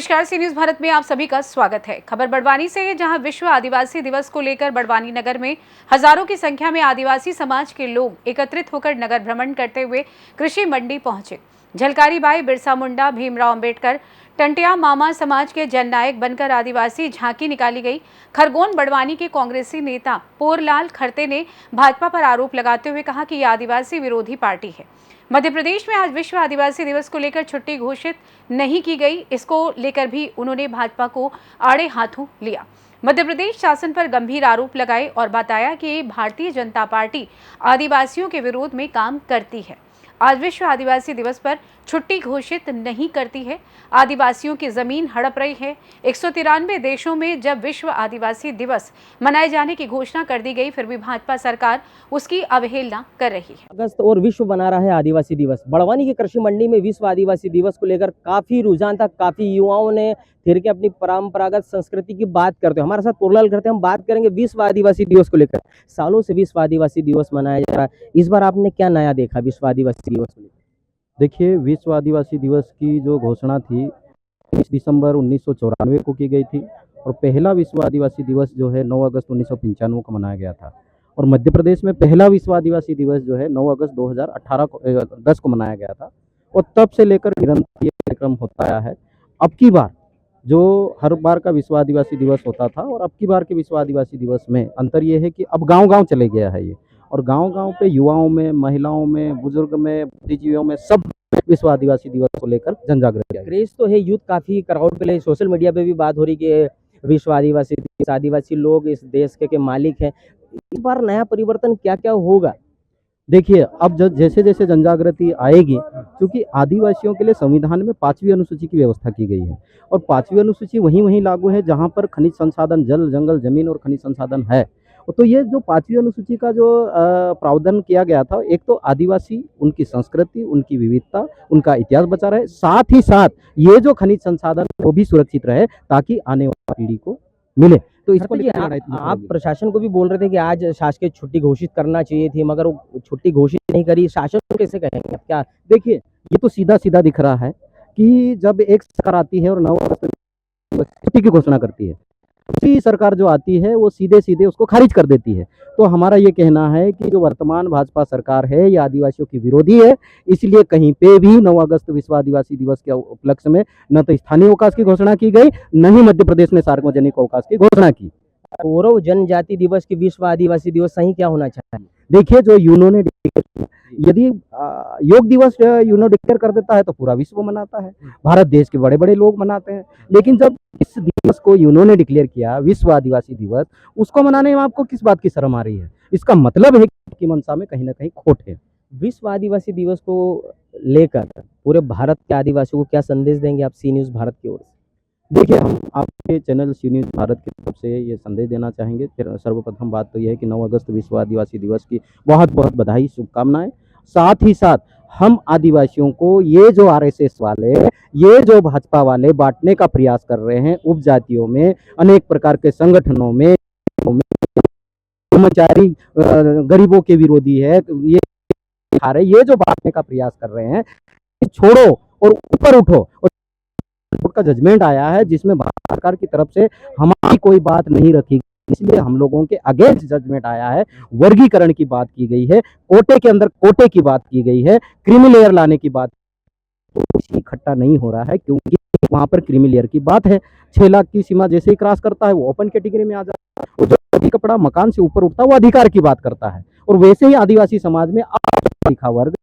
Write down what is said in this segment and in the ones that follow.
नमस्कार, सी न्यूज भारत में आप सभी का स्वागत है। खबर बड़वानी से है, जहां विश्व आदिवासी दिवस को लेकर बड़वानी नगर में हजारों की संख्या में आदिवासी समाज के लोग एकत्रित होकर नगर भ्रमण करते हुए कृषि मंडी पहुंचे। झलकारी बाई, बिरसा मुंडा, भीमराव अंबेडकर, टंटिया मामा समाज के जननायक बनकर आदिवासी झांकी निकाली गई। खरगोन बड़वानी के कांग्रेसी नेता पोरलाल खरते ने भाजपा पर आरोप लगाते हुए कहा कि यह आदिवासी विरोधी पार्टी है। मध्य प्रदेश में आज विश्व आदिवासी दिवस को लेकर छुट्टी घोषित नहीं की गई, इसको लेकर भी उन्होंने भाजपा को आड़े हाथों लिया। मध्य प्रदेश शासन पर गंभीर आरोप लगाए और बताया कि भारतीय जनता पार्टी आदिवासियों के विरोध में काम करती है। आज विश्व आदिवासी दिवस पर छुट्टी घोषित नहीं करती है। आदिवासियों की जमीन हड़प रही है। 193 देशों में जब विश्व आदिवासी दिवस मनाए जाने की घोषणा कर दी गई, फिर भी भाजपा सरकार उसकी अवहेलना कर रही है। अगस्त और विश्व बना रहा है आदिवासी दिवस। बड़वानी की कृषि मंडी में विश्व आदिवासी दिवस को लेकर काफी रुझान था। काफी युवाओं ने फिर के अपनी परंपरागत संस्कृति की बात करते हैं। हमारे साथ पोरलाल करते हैं, हम बात करेंगे विश्व आदिवासी दिवस को लेकर। सालों से विश्व आदिवासी दिवस मनाया जा रहा है, इस बार आपने क्या नया देखा विश्व आदिवासी दिवस को लेकर? देखिए, विश्व आदिवासी दिवस की जो घोषणा थी 30 दिसंबर 1994 को की गई थी और पहला विश्व आदिवासी दिवस जो है 9 अगस्त 1995 को मनाया गया था। और मध्य प्रदेश में पहला विश्व आदिवासी दिवस जो है 9 अगस्त 2018 को 10 को मनाया गया था और तब से लेकर निरंतर ये कार्यक्रम होता आया है। अब की बार जो हर बार का विश्व आदिवासी दिवस होता था और अब की बार के विश्व आदिवासी दिवस में अंतर ये है कि अब गांव-गांव चले गया है ये, और गांव-गांव पे युवाओं में, महिलाओं में, बुजुर्ग में, बुद्धिजीवियों में सब विश्व आदिवासी दिवस को लेकर जन जागृत किया गया। क्रेज तो है, यूथ काफी क्राउड के लिए सोशल मीडिया पे भी बात हो रही कि विश्व आदिवासी दिवस, आदिवासी लोग इस देश के मालिक हैं। इस बार नया परिवर्तन क्या क्या होगा? देखिए, अब जैसे जैसे जनजागृति आएगी, क्योंकि आदिवासियों के लिए संविधान में 5वीं अनुसूची की व्यवस्था की गई है और 5वीं अनुसूची वहीं लागू है जहां पर खनिज संसाधन, जल, जंगल, जमीन और खनिज संसाधन है। तो ये जो 5वीं अनुसूची का जो प्रावधान किया गया था, एक तो आदिवासी, उनकी संस्कृति, उनकी विविधता, उनका इतिहास बचा रहे, साथ ही साथ ये जो खनिज संसाधन वो भी सुरक्षित रहे ताकि आने वाली पीढ़ी को मिले। तो इसको लेकर आप प्रशासन को भी बोल रहे थे कि आज शासकीय छुट्टी घोषित करना चाहिए थी, मगर वो छुट्टी घोषित नहीं करी। शासन को कैसे कहेंगे आप? क्या देखिए, ये तो सीधा सीधा दिख रहा है कि जब एक सरकार आती है और 9 अगस्त छुट्टी की घोषणा करती है, दूसरी सरकार जो आती है वो सीधे सीधे उसको खारिज कर देती है। तो हमारा ये कहना है कि जो वर्तमान भाजपा सरकार है ये आदिवासियों की विरोधी है, इसलिए कहीं पे भी 9 अगस्त विश्व आदिवासी दिवस के उपलक्ष्य में न तो स्थानीय अवकाश की घोषणा की गई, न ही मध्य प्रदेश ने सार्वजनिक अवकाश की घोषणा की। गौरव जनजाति दिवस की विश्व आदिवासी दिवस सही क्या होना चाहिए? देखिए, जो यूनो ने डिक्लेयर किया, यदि योग दिवस यूनो डिक्लेयर कर देता है तो पूरा विश्व मनाता है, भारत देश के बड़े बड़े लोग मनाते हैं। लेकिन जब इस दिवस को यूनो ने डिक्लेयर किया विश्व आदिवासी दिवस, उसको मनाने में आपको किस बात की शर्म आ रही है? इसका मतलब है कि मंशा में कहीं ना कहीं खोट है। विश्व आदिवासी दिवस को लेकर पूरे भारत के आदिवासियों को क्या संदेश देंगे आप सी न्यूज भारत की ओर से? देखिए, हम आपके चैनल सी न्यूज भारत की तरफ से ये संदेश देना चाहेंगे। सर्वप्रथम बात तो यह है कि 9 अगस्त विश्व आदिवासी दिवस की बहुत बहुत बधाई, शुभकामनाएं। साथ ही साथ हम आदिवासियों को ये जो आरएसएस वाले, ये जो भाजपा वाले बांटने का प्रयास कर रहे हैं, उपजातियों में, अनेक प्रकार के संगठनों में, कर्मचारी गरीबों के विरोधी है, ये जो बांटने का प्रयास कर रहे हैं, छोड़ो और ऊपर उठो। और कोर्ट का जजमेंट आया है जिसमें भारत सरकार की तरफ से हमारी कोई बात नहीं रखी, इसलिए हम लोगों के अगेंस्ट जजमेंट आया है। वर्गीकरण की बात की गई है, कोटे के अंदर कोटे की बात की गई है, क्रीमी लेयर लाने की बात, तो कुछ इकट्ठा नहीं हो रहा है क्योंकि वहां पर क्रीमी लेयर की बात है। 6 लाख की सीमा जैसे ही क्रॉस करता है वो ओपन कैटेगरी में आ जाता है, और जो कपड़ा मकान से ऊपर उठता है वो अधिकार की बात करता है। और वैसे ही आदिवासी समाज में लिखा वर्ग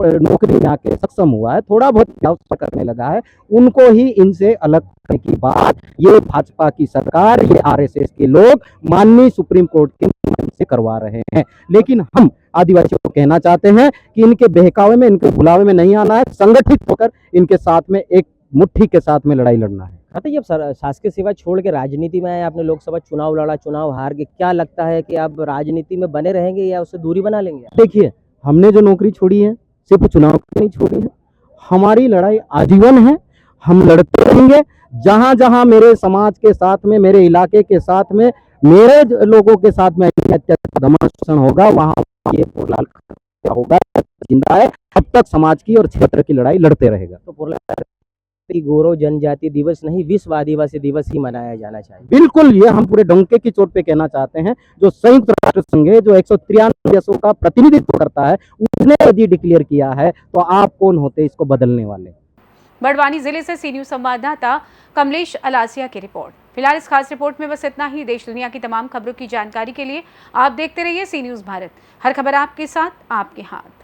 नौकरी में आके सक्षम हुआ है, थोड़ा बहुत व्यवस्था करने लगा है, उनको ही इनसे अलग करने की बात ये भाजपा की सरकार, ये आरएसएस के लोग माननीय सुप्रीम कोर्ट के माध्यम से करवा रहे हैं। लेकिन हम आदिवासियों को कहना चाहते हैं कि इनके बहकावे में, इनके बुलावे में नहीं आना है, संगठित होकर इनके साथ में एक मुट्ठी के साथ में लड़ाई लड़ना है। कहते जब शासकीय सेवा छोड़ के राजनीति में आए, आपने लोकसभा चुनाव लड़ा, चुनाव हार के, क्या लगता है कि आप राजनीति में बने रहेंगे या उससे दूरी बना लेंगे? देखिए, हमने जो नौकरी छोड़ी है सिर्फ चुनाव नहीं छोड़ी है, हमारी लड़ाई आजीवन है। हम लड़ते रहेंगे। जहां जहां मेरे समाज के साथ में, मेरे इलाके के साथ में, मेरे लोगों के साथ में शोषण होगा, वहां ये पोरलाल होगा, जिंदा है, अब तक समाज की और क्षेत्र की लड़ाई लड़ते रहेगा। तो कि गौरव जनजाति दिवस नहीं, विश्व आदिवासी दिवस ही मनाया जाना चाहिए। बिल्कुल, ये हम पूरे डंके की चोट पे कहना चाहते हैं। जो संयुक्त राष्ट्र संघ है, जो 193 देशों का प्रतिनिधित्व करता है, उसने यदि डिक्लेयर किया है तो आप कौन होते इसको बदलने वाले। बड़वानी जिले से सी न्यूज संवाददाता कमलेश अलासिया की रिपोर्ट। फिलहाल इस खास रिपोर्ट में बस इतना ही। देश दुनिया की तमाम खबरों की जानकारी के लिए आप देखते रहिए सी न्यूज भारत। हर खबर आपके साथ, आपके हाथ।